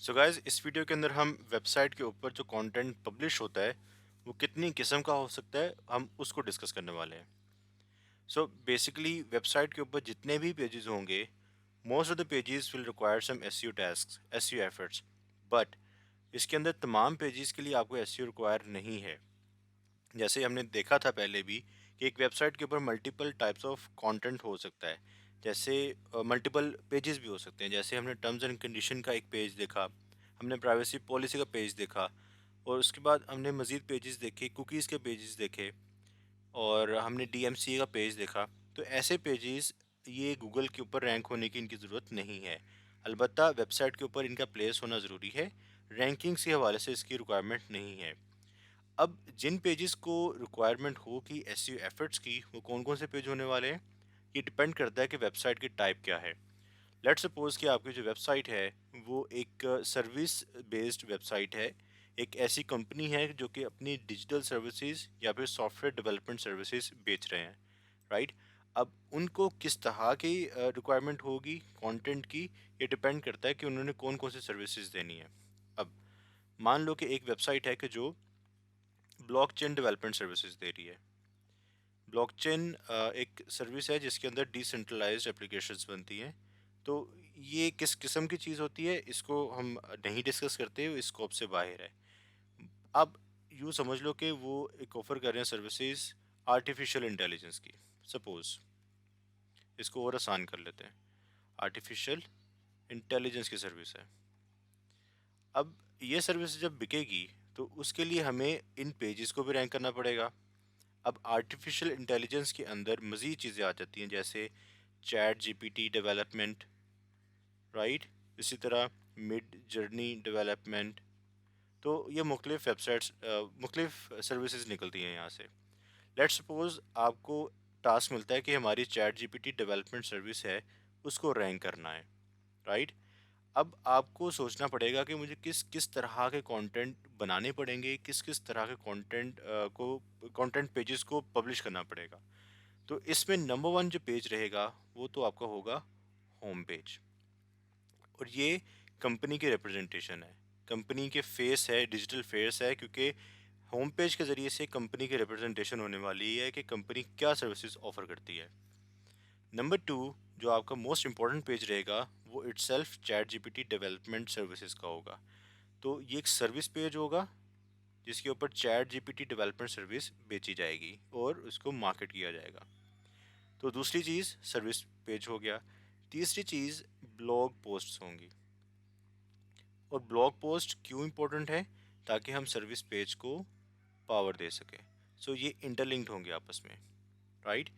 So guys, इस video के अंदर हम वेबसाइट के ऊपर जो कंटेंट पब्लिश होता है वो कितनी किस्म का हो सकता है, हम उसको डिस्कस करने वाले हैं। सो बेसिकली वेबसाइट के ऊपर जितने भी पेजेस होंगे, most of the pages will require some SEO tasks, SEO efforts. But इसके अंदर तमाम पेजेस के लिए आपको एसईओ रिक्वायर नहीं है। जैसे हमने देखा था पहले भी कि एक वेबसाइट के ऊपर मल्टीपल टाइप्स ऑफ कंटेंट हो सकता है। जैसे मल्टीपल पेजेस भी हो सकते हैं। जैसे हमने टर्म्स एंड कंडीशन का एक पेज देखा, हमने प्राइवेसी पॉलिसी का पेज देखा, और उसके बाद हमने मज़ीद पेजेस देखे, कुकीज़ के पेजेस देखे, और हमने डीएमसी का पेज देखा। तो ऐसे पेजेस ये गूगल के ऊपर रैंक होने की इनकी ज़रूरत नहीं है। अलबत्ता वेबसाइट के ऊपर इनका प्लेस होना ज़रूरी है। रैंकिंग्स के हवाले से इसकी रिक्वायरमेंट नहीं है। अब जिन पेजेस को रिक्वायरमेंट हो कि एसईओ एफर्ट्स की, वो कौन कौन से पेज होने वाले हैं, ये डिपेंड करता है कि वेबसाइट की टाइप क्या है। लेट्स सपोज कि आपकी जो वेबसाइट है वो एक सर्विस बेस्ड वेबसाइट है। एक ऐसी कंपनी है जो कि अपनी डिजिटल सर्विसेज या फिर सॉफ्टवेयर डेवलपमेंट सर्विसेज बेच रहे हैं, राइट। अब उनको किस तरह की रिक्वायरमेंट होगी कंटेंट की, ये डिपेंड करता है कि उन्होंने कौन कौन सी सर्विसेज देनी है। अब मान लो कि एक वेबसाइट है कि जो ब्लॉकचेन डेवलपमेंट सर्विसेज दे रही है। ब्लॉकचेन एक सर्विस है जिसके अंदर डिसेंट्रलाइज्ड एप्लीकेशंस बनती हैं। तो ये किस किस्म की चीज़ होती है, इसको हम नहीं डिस्कस करते, इस स्कोप से बाहर है। अब यूँ समझ लो कि वो एक ऑफ़र कर रहे हैं सर्विसेज आर्टिफिशियल इंटेलिजेंस की। सपोज़ इसको और आसान कर लेते हैं, आर्टिफिशियल इंटेलिजेंस की सर्विस है। अब ये सर्विस जब बिकेगी तो उसके लिए हमें इन पेजेस को भी रैंक करना पड़ेगा। अब आर्टिफिशियल इंटेलिजेंस के अंदर मज़ीद चीज़ें आ जाती हैं, जैसे चैट जीपीटी डेवलपमेंट, राइट। इसी तरह मिड जर्नी डेवलपमेंट। तो ये मुख्तलिफ़ वेबसाइट्स, मुख्तलिफ़ सर्विसेज निकलती हैं यहाँ से। लेट्स सपोज़ आपको टास्क मिलता है कि हमारी चैट जीपीटी डेवलपमेंट सर्विस है, उसको रैंक करना है, राइट। अब आपको सोचना पड़ेगा कि मुझे किस किस तरह के कंटेंट बनाने पड़ेंगे, किस किस तरह के कंटेंट को कंटेंट पेजेस को पब्लिश करना पड़ेगा। तो इसमें नंबर वन जो पेज रहेगा वो तो आपका होगा होम पेज। और ये कंपनी की रिप्रेजेंटेशन है, कंपनी के फेस है, डिजिटल फेस है, क्योंकि होम पेज के ज़रिए से कंपनी की रिप्रेजेंटेशन होने वाली है कि कंपनी क्या सर्विसेज ऑफर करती है। नंबर टू, जो आपका मोस्ट इंपॉर्टेंट पेज रहेगा वो itself chat GPT development services का होगा। तो ये एक सर्विस पेज होगा जिसके ऊपर चैट जीपीटी डेवलपमेंट सर्विस बेची जाएगी और उसको मार्केट किया जाएगा। तो दूसरी चीज़ सर्विस पेज हो गया। तीसरी चीज़ ब्लॉग पोस्ट्स होंगी। और ब्लॉग पोस्ट क्यों इंपॉर्टेंट है, ताकि हम सर्विस पेज को पावर दे सकें। सो ये इंटरलिंक्ड होंगे आपस में, राइट।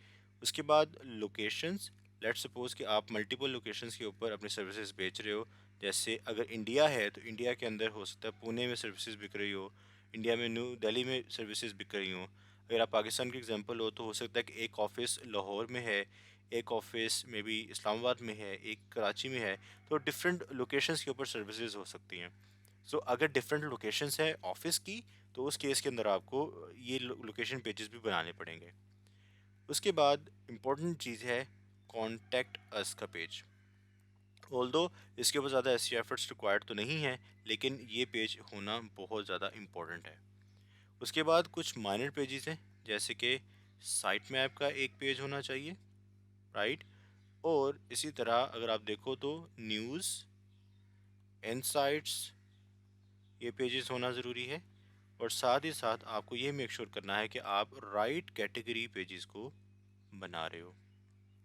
उसके बाद लोकेशंस। लेट्स सपोज कि आप मल्टीपल लोकेशंस के ऊपर अपनी सर्विसेज बेच रहे हो। जैसे अगर इंडिया है तो इंडिया के अंदर हो सकता है पुणे में सर्विसेज बिक रही हो, इंडिया में न्यू दिल्ली में सर्विसेज बिक रही हो। अगर आप पाकिस्तान की एग्जांपल हो तो हो सकता है कि एक ऑफिस लाहौर में है, एक ऑफिस में भी इस्लामाबाद में है, एक कराची में है। तो डिफरेंट लोकेशंस के ऊपर सर्विसेज हो सकती हैं। सो अगर डिफरेंट लोकेशंस है ऑफिस की, तो उस केस के अंदर आपको ये लोकेशन पेजेस भी बनाने पड़ेंगे। उसके बाद इम्पोर्टेंट चीज़ है कॉन्टैक्ट अस का पेज। ऑल्दो इसके ऊपर ज़्यादा एस एफर्ट्स रिक्वायर्ड तो नहीं है, लेकिन ये पेज होना बहुत ज़्यादा इम्पोर्टेंट है। उसके बाद कुछ माइनर पेजेस हैं, जैसे कि साइट मैप का एक पेज होना चाहिए, राइट। और इसी तरह अगर आप देखो तो न्यूज़, इनसाइट्स, ये पेजेस होना ज़रूरी है। और साथ ही साथ आपको ये मेक श्योर करना है कि आप राइट कैटेगरी पेजेस को बना रहे हो,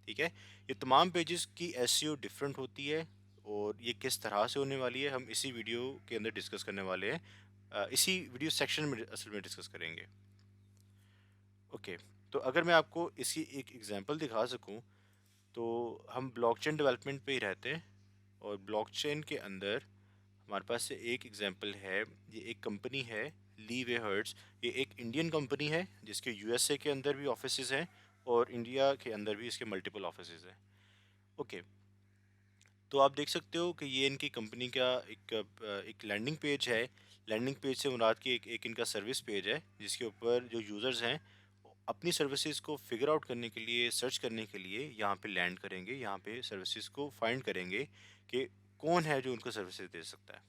ठीक है। ये तमाम पेजेस की एसईओ डिफरेंट होती है, और ये किस तरह से होने वाली है हम इसी वीडियो के अंदर डिस्कस करने वाले हैं। इसी वीडियो सेक्शन में असल में डिस्कस करेंगे। ओके, तो अगर मैं आपको इसकी एक एग्जांपल दिखा सकूं, तो हम ब्लॉकचेन डेवलपमेंट पे ही रहते हैं। और ब्लॉकचेन के अंदर हमारे पास से एक एग्जांपल है। ये एक कंपनी है, लीवे हर्ट्स। ये एक इंडियन कंपनी है जिसके यूएसए के अंदर भी ऑफिसेज हैं, और इंडिया के अंदर भी इसके मल्टीपल ऑफिसेज हैं। ओके, तो आप देख सकते हो कि ये इनकी कंपनी का एक लैंडिंग पेज है। लैंडिंग पेज से मुराद की एक इनका सर्विस पेज है, जिसके ऊपर जो यूज़र्स हैं अपनी सर्विसेज को फिगर आउट करने के लिए, सर्च करने के लिए यहाँ पे लैंड करेंगे, यहाँ पे सर्विसेज को फाइंड करेंगे कि कौन है जो उनको सर्विसेज दे सकता है।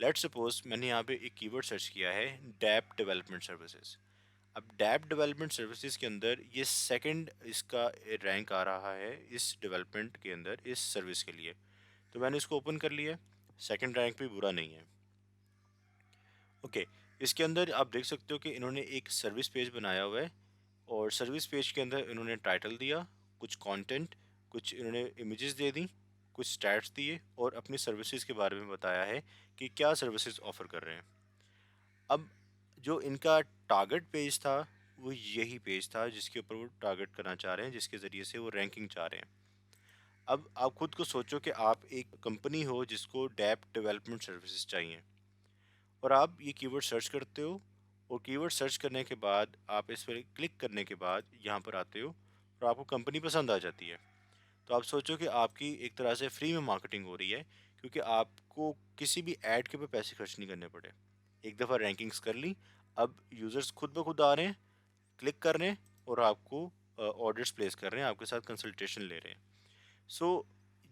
लेट्स सपोज मैंने यहाँ पे एक कीवर्ड सर्च किया है, डैप डेवलपमेंट सर्विसेज। अब डैप डेवलपमेंट सर्विसेज के अंदर ये सेकंड इसका रैंक आ रहा है इस डेवलपमेंट के अंदर इस सर्विस के लिए। तो मैंने इसको ओपन कर लिया, सेकंड रैंक भी बुरा नहीं है। ओके, इसके अंदर आप देख सकते हो कि इन्होंने एक सर्विस पेज बनाया हुआ है, और सर्विस पेज के अंदर इन्होंने टाइटल दिया, कुछ कंटेंट, कुछ इन्होंने इमेजेस दे दी, कुछ स्टैट्स दिए, और अपनी सर्विसेज के बारे में बताया है कि क्या सर्विसेज ऑफर कर रहे हैं। अब जो इनका टारगेट पेज था वो यही पेज था जिसके ऊपर वो टारगेट करना चाह रहे हैं, जिसके ज़रिए से वो रैंकिंग चाह रहे हैं। अब आप खुद को सोचो कि आप एक कंपनी हो जिसको डैप डेवलपमेंट सर्विसेज चाहिए, और आप ये कीवर्ड सर्च करते हो, और कीवर्ड सर्च करने के बाद आप इस पर क्लिक करने के बाद यहाँ पर आते हो और आपको कंपनी पसंद आ जाती है। तो आप सोचो कि आपकी एक तरह से फ्री में मार्केटिंग हो रही है, क्योंकि आपको किसी भी ऐड के ऊपर पैसे खर्च नहीं करने पड़े। एक दफ़ा रैंकिंग्स कर ली, अब यूज़र्स खुद ब खुद आ रहे हैं, क्लिक कर रहे हैं, और आपको ऑर्डर्स प्लेस कर रहे हैं, आपके साथ कंसल्टेशन ले रहे हैं। सो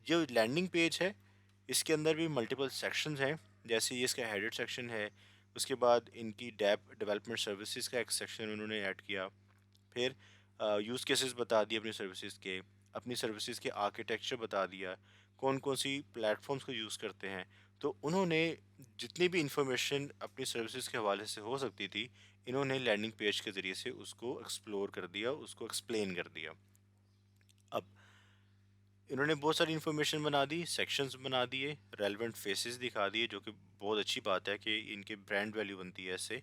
जो लैंडिंग पेज है इसके अंदर भी मल्टीपल सेक्शंस हैं, जैसे ये इसका हेडेड सेक्शन है, उसके बाद इनकी डैप डेवलपमेंट सर्विसेज का एक सेक्शन उन्होंने ऐड किया, फिर यूज़ केसेस बता दिए अपनी सर्विसेज के, अपनी सर्विसेज के आर्किटेक्चर बता दिया, कौन कौन सी प्लेटफॉर्म्स को यूज़ करते हैं। तो उन्होंने जितनी भी इंफॉर्मेशन अपनी सर्विसेज के हवाले से हो सकती थी, इन्होंने लैंडिंग पेज के ज़रिए से उसको एक्सप्लोर कर दिया, उसको एक्सप्लेन कर दिया। अब इन्होंने बहुत सारी इन्फॉर्मेशन बना दी, सेक्शंस बना दिए, रेलेवेंट फेसेस दिखा दिए, जो कि बहुत अच्छी बात है कि इनके ब्रांड वैल्यू बनती है ऐसे।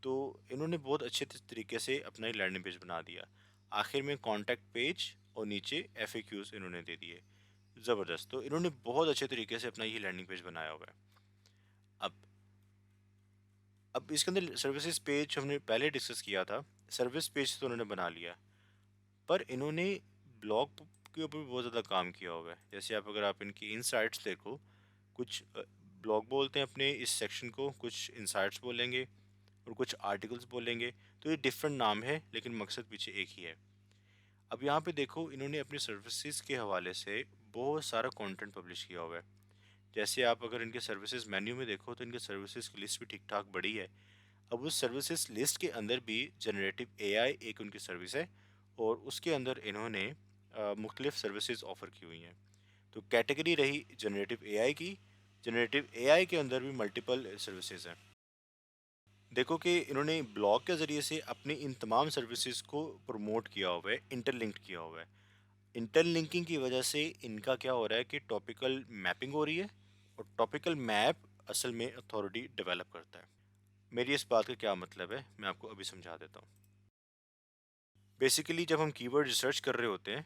तो इन्होंने बहुत अच्छे तरीके से अपना ही लैंडिंग पेज बना दिया। आखिर में कॉन्टैक्ट पेज और नीचे FAQs इन्होंने दे दिए। ज़बरदस्त, तो इन्होंने बहुत अच्छे तरीके से अपना ये लैंडिंग पेज बनाया हुआ है। अब अब इसके अंदर सर्विसेज पेज हमने पहले डिस्कस किया था, सर्विस पेज तो उन्होंने बना लिया, पर इन्होंने ब्लॉग के ऊपर भी बहुत ज़्यादा काम किया हुआ है। जैसे आप अगर आप इनकी इनसाइट्स देखो, कुछ ब्लॉग बोलते हैं अपने इस सेक्शन को, कुछ इनसाइट्स बोलेंगे, और कुछ आर्टिकल्स बोलेंगे। तो ये डिफरेंट नाम है लेकिन मकसद पीछे एक ही है। अब यहाँ पे देखो इन्होंने अपनी सर्विसेज के हवाले से बहुत सारा कंटेंट पब्लिश किया हुआ है। जैसे आप अगर इनके सर्विसेज मेन्यू में देखो तो इनके सर्विसेज की लिस्ट भी ठीक ठाक बड़ी है। अब उस सर्विसेज लिस्ट के अंदर भी जनरेटिव AI एक उनकी सर्विस है, और उसके अंदर इन्होंने मुख्तलिफ सर्विसेज ऑफ़र की हुई हैं। तो कैटेगरी रही जनरेटिव AI की। जनरेटिव AI के अंदर भी मल्टीपल सर्विसेज हैं। देखो कि इन्होंने ब्लॉग के ज़रिए से अपनी इन तमाम सर्विसेज को प्रमोट किया हुआ है, इंटरलिंक्ड किया हुआ है। इंटरलिंकिंग की वजह से इनका क्या हो रहा है कि टॉपिकल मैपिंग हो रही है, और टॉपिकल मैप असल में अथॉरिटी डेवलप करता है। मेरी इस बात का क्या मतलब है मैं आपको अभी समझा देता हूँ। बेसिकली जब हम कीवर्ड रिसर्च कर रहे होते हैं,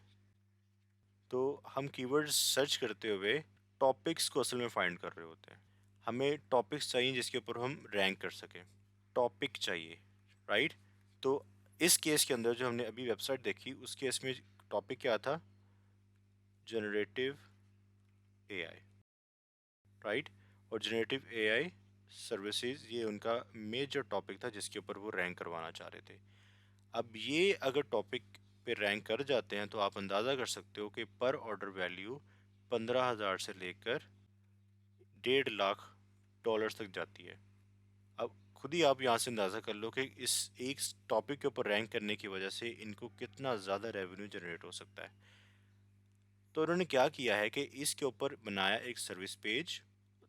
तो हम कीवर्ड सर्च करते हुए टॉपिक्स को असल में फाइंड कर रहे होते हैं। हमें टॉपिक्स चाहिए जिसके ऊपर हम रैंक कर सकें, टॉपिक चाहिए, राइट। तो इस केस के अंदर जो हमने अभी वेबसाइट देखी उस केस में टॉपिक क्या था, जनरेटिव AI, राइट। और जनरेटिव AI सर्विसेज ये उनका मेजर टॉपिक था जिसके ऊपर वो रैंक करवाना चाह रहे थे। अब ये अगर टॉपिक पे रैंक कर जाते हैं तो आप अंदाज़ा कर सकते हो कि पर ऑर्डर वैल्यू 15,000 से लेकर 1.5 लाख डॉलर्स तक जाती है। अब खुद ही आप यहाँ से अंदाज़ा कर लो कि इस एक टॉपिक के ऊपर रैंक करने की वजह से इनको कितना ज़्यादा रेवेन्यू जनरेट हो सकता है। तो उन्होंने क्या किया है कि इसके ऊपर बनाया एक सर्विस पेज,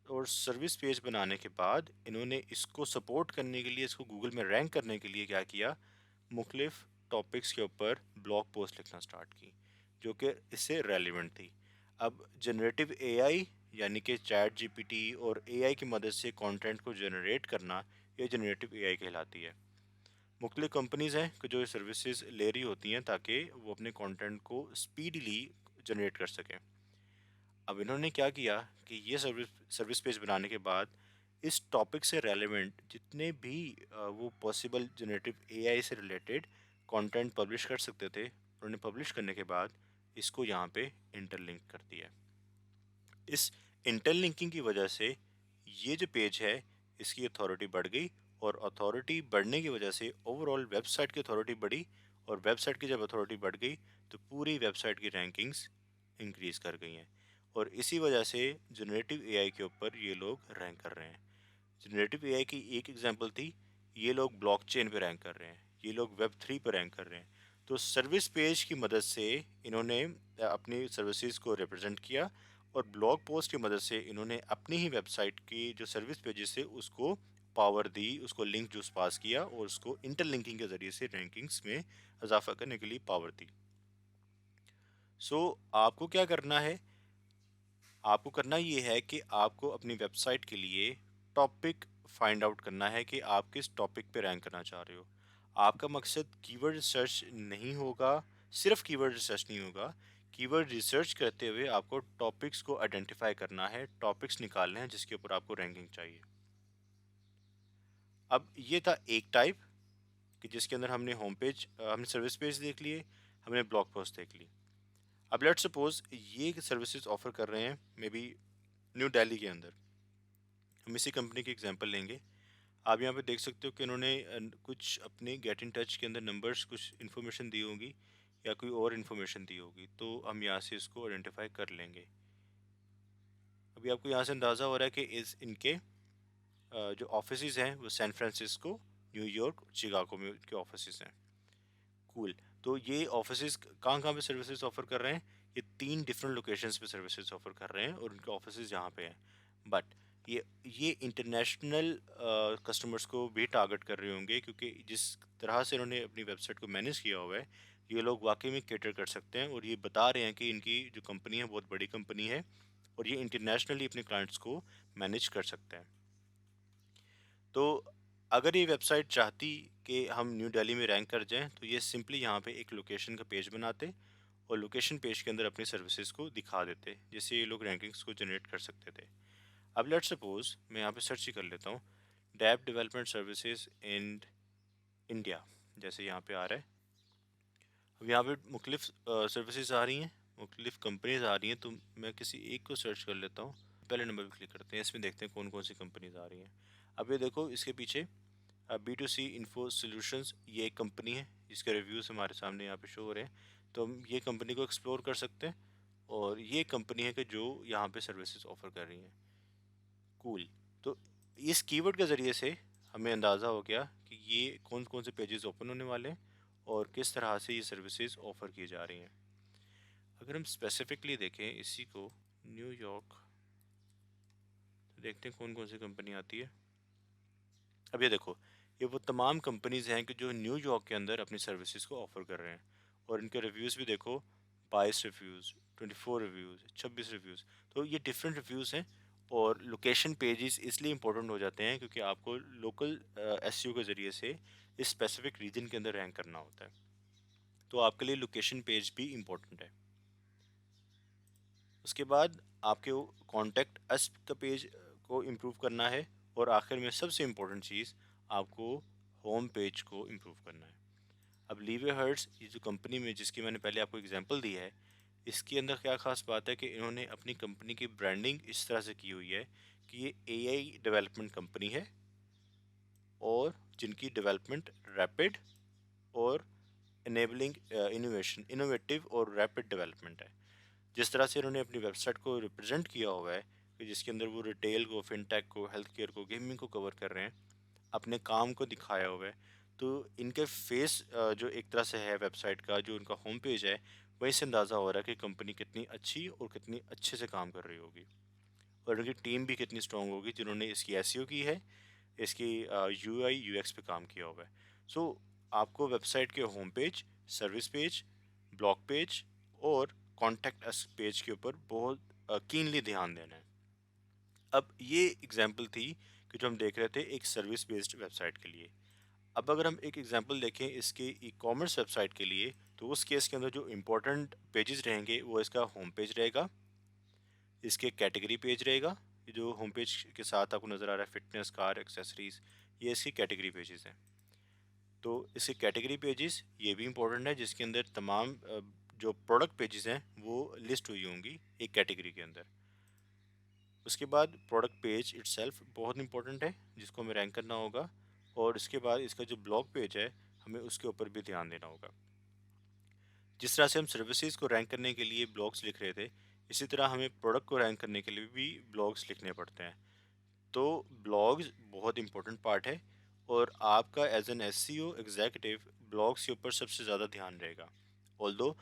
और सर्विस पेज बनाने के बाद इन्होंने इसको सपोर्ट करने के लिए, इसको गूगल में रैंक करने के लिए क्या किया, मुख्तलिफ टॉपिक्स के ऊपर ब्लॉग पोस्ट लिखना स्टार्ट की जो कि इससे रेलिवेंट थी। अब जनरेटिव AI यानी कि ChatGPT और AI की मदद से कंटेंट को जनरेट करना, ये जनरेटिव AI कहलाती है। मुख्तलिफ कंपनीज़ हैं कि जो ये सर्विसेज ले रही होती हैं ताकि वो अपने कंटेंट को स्पीडली जनरेट कर सकें। अब इन्होंने क्या किया कि ये सर्विस सर्विस पेज बनाने के बाद इस टॉपिक से रेलेवेंट जितने भी वो पॉसिबल जनरेटिव AI से रिलेटेड कंटेंट पब्लिश कर सकते थे, उन्होंने पब्लिश करने के बाद इसको यहाँ पे इंटरलिंक कर दिया। इस इंटरलिंकिंग की वजह से ये जो पेज है इसकी अथॉरिटी बढ़ गई, और अथॉरिटी बढ़ने की वजह से ओवरऑल वेबसाइट की अथॉरिटी बढ़ी, और वेबसाइट की जब अथॉरिटी बढ़ गई तो पूरी वेबसाइट की रैंकिंग्स इंक्रीज़ कर गई हैं। और इसी वजह से जनरेटिव एआई के ऊपर ये लोग रैंक कर रहे हैं। जनरेटिव एआई की एक एग्जांपल थी, ये लोग ब्लॉकचेन पे रैंक कर रहे हैं, ये लोग वेब 3 पर रैंक कर रहे हैं। तो सर्विस पेज की मदद से इन्होंने अपनी सर्विसेज को रिप्रेजेंट किया, और ब्लॉग पोस्ट की मदद से इन्होंने अपनी ही वेबसाइट की जो सर्विस पेजेस से उसको पावर दी, उसको लिंक जूस पास किया और उसको इंटरलिंकिंग के ज़रिए से रैंकिंग्स में इजाफा करने के लिए पावर दी। सो आपको क्या करना है? आपको करना ये है कि आपको अपनी वेबसाइट के लिए टॉपिक फाइंड आउट करना है कि आप किस टॉपिक पे रैंक करना चाह रहे हो। आपका मकसद कीवर्ड रिसर्च नहीं होगा, सिर्फ कीवर्ड रिसर्च नहीं होगा। कीवर्ड रिसर्च करते हुए आपको टॉपिक्स को आइडेंटिफाई करना है, टॉपिक्स निकालने हैं जिसके ऊपर आपको रैंकिंग चाहिए। अब ये था एक टाइप कि जिसके अंदर हमने होम पेज, हमने सर्विस पेज देख लिए, हमने ब्लॉग पोस्ट देख ली। अब लेट्स सपोज ये सर्विसेज ऑफर कर रहे हैं मे बी न्यू दिल्ली के अंदर। हम इसी कंपनी की एग्जांपल लेंगे। आप यहाँ पे देख सकते हो कि इन्होंने कुछ अपने गेट इन टच के अंदर नंबर्स, कुछ इन्फॉर्मेशन दी होगी या कोई और इन्फॉर्मेशन दी होगी, तो हम यहाँ से इसको आइडेंटिफाई कर लेंगे। अभी आपको यहाँ से अंदाज़ा हो रहा है कि इस इनके जो ऑफिसेज हैं वो सैन फ्रांसिस्को, न्यूयॉर्क, चिकागो में इनके ऑफिसेज हैं। कूल। तो ये ऑफिसेज कहाँ कहाँ पे सर्विसेज ऑफर कर रहे हैं? ये 3 डिफरेंट लोकेशंस पे सर्विसेज ऑफर कर रहे हैं और उनके ऑफिसेज यहाँ पे हैं। बट ये इंटरनेशनल कस्टमर्स को भी टारगेट कर रहे होंगे, क्योंकि जिस तरह से इन्होंने अपनी वेबसाइट को मैनेज किया हुआ है, ये लोग वाकई में कैटर कर सकते हैं, और ये बता रहे हैं कि इनकी जो कंपनी है बहुत बड़ी कंपनी है और ये इंटरनेशनली अपने क्लाइंट्स को मैनेज कर सकते हैं। तो अगर ये वेबसाइट चाहती कि हम न्यू दिल्ली में रैंक कर जाएं, तो ये सिंपली यहाँ पे एक लोकेशन का पेज बनाते और लोकेशन पेज के अंदर अपनी सर्विसेज को दिखा देते, जिससे ये लोग रैंकिंग्स को जनरेट कर सकते थे। अब लेट्स सपोज मैं यहाँ पे सर्च ही कर लेता हूँ, dapp development services in India, जैसे यहाँ पे आ रहा है। अब यहाँ पे मुख्तलिफ सर्विसेज आ रही हैं, मुख्तलिफ कंपनीज आ रही हैं, तो मैं किसी एक को सर्च कर लेता हूँ। पहले नंबर पे क्लिक करते हैं, इसमें देखते हैं कौन कौन सी कंपनीज आ रही हैं। अब ये देखो इसके पीछे B2C इन्फो सॉल्यूशंस, ये एक कंपनी है जिसके रिव्यूज़ हमारे सामने यहाँ पे शो हो रहे हैं, तो हम ये कंपनी को एक्सप्लोर कर सकते हैं। और ये कंपनी है कि जो यहाँ पे सर्विसेज ऑफर कर रही हैं। कूल। तो इस कीवर्ड के ज़रिए से हमें अंदाज़ा हो गया कि ये कौन कौन से पेजेस ओपन होने वाले हैं और किस तरह से ये सर्विसेज ऑफ़र की जा रही हैं। अगर हम स्पेसिफिकली देखें इसी को, न्यूयॉर्क, तो देखते हैं कौन कौन सी कंपनी आती है। अब ये देखो, ये वो तमाम कंपनीज़ हैं कि जो न्यूयॉर्क के अंदर अपनी सर्विसेज को ऑफ़र कर रहे हैं, और इनके रिव्यूज़ भी देखो, 22 रिव्यूज़, 24 रिव्यूज़, 26 रिव्यूज़। तो ये डिफरेंट रिव्यूज़ हैं। और लोकेशन पेजेस इसलिए इंपॉर्टेंट हो जाते हैं क्योंकि आपको लोकल एसईओ के ज़रिए से इस स्पेसिफिक रीजन के अंदर रैंक करना होता है, तो आपके लिए लोकेशन पेज भी इम्पोर्टेंट है। उसके बाद आपके कॉन्टैक्ट अस का पेज को इम्प्रूव करना है, और आखिर में सबसे इम्पोर्टेंट चीज़, आपको होम पेज को इम्प्रूव करना है। अब लीवे हर्ट्स, ये जो कंपनी में जिसकी मैंने पहले आपको एग्जांपल दी है, इसके अंदर क्या ख़ास बात है कि इन्होंने अपनी कंपनी की ब्रांडिंग इस तरह से की हुई है कि ये एआई डेवलपमेंट कंपनी है, और जिनकी डेवलपमेंट रैपिड और इनेबलिंग इनोवेशन, इनोवेटिव और रैपिड डेवलपमेंट है। जिस तरह से इन्होंने अपनी वेबसाइट को रिप्रेजेंट किया हुआ है कि जिसके अंदर वो रिटेल को, फिनटेक को, हेल्थ केयर को, गेमिंग को कवर कर रहे हैं, अपने काम को दिखाया हुआ है, तो इनके फेस जो एक तरह से है वेबसाइट का, जो उनका होम पेज है, वहीं से अंदाज़ा हो रहा है कि कंपनी कितनी अच्छी और कितनी अच्छे से काम कर रही होगी, और उनकी टीम भी कितनी स्ट्रांग होगी जिन्होंने इसकी एसईओ की है, इसकी यूआई यूएक्स पे काम किया हुआ है। सो आपको वेबसाइट के home page, service page, blog page और कॉन्टैक्ट अस पेज के ऊपर बहुत कीनली ध्यान देना है। अब ये एग्जांपल थी कि जो हम देख रहे थे एक सर्विस बेस्ड वेबसाइट के लिए। अब अगर हम एक एग्जांपल देखें इसके ई कॉमर्स वेबसाइट के लिए, तो उस केस के अंदर जो इम्पोर्टेंट पेजेस रहेंगे वो इसका होम पेज रहेगा, इसके कैटेगरी पेज रहेगा, ये जो होम पेज के साथ आपको नज़र आ रहा है फिटनेस, कार, एक्सेसरीज, ये इसकी कैटेगरी पेजेस हैं। तो इसके कैटेगरी पेजेस ये भी इंपॉर्टेंट है, जिसके अंदर तमाम जो प्रोडक्ट पेजेस हैं वो लिस्ट हुई होंगी एक कैटेगरी के अंदर। उसके बाद प्रोडक्ट पेज इट्सेल्फ बहुत इंपॉर्टेंट है, जिसको हमें रैंक करना होगा, और इसके बाद इसका जो ब्लॉग पेज है हमें उसके ऊपर भी ध्यान देना होगा। जिस तरह से हम सर्विसेज को रैंक करने के लिए ब्लॉग्स लिख रहे थे, इसी तरह हमें प्रोडक्ट को रैंक करने के लिए भी ब्लॉग्स लिखने पड़ते हैं। तो ब्लॉग्स बहुत इंपॉर्टेंट पार्ट है, और आपका as an SEO executive blogs के ऊपर सबसे ज़्यादा ध्यान रहेगा। ऑल्दो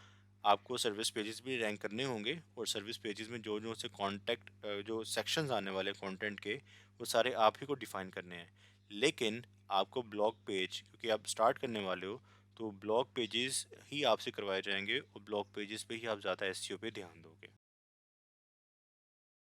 आपको सर्विस पेजेस भी रैंक करने होंगे, और सर्विस पेजेस में जो जो से कॉन्टेक्ट जो सेक्शंस आने वाले कंटेंट के, वो सारे आप ही को डिफाइन करने हैं। लेकिन आपको ब्लॉग पेज, क्योंकि आप स्टार्ट करने वाले हो, तो ब्लॉग पेजेस ही आपसे करवाए जाएंगे, और ब्लॉग पेजेस पे ही आप ज़्यादा एसईओ पे ध्यान दोगे।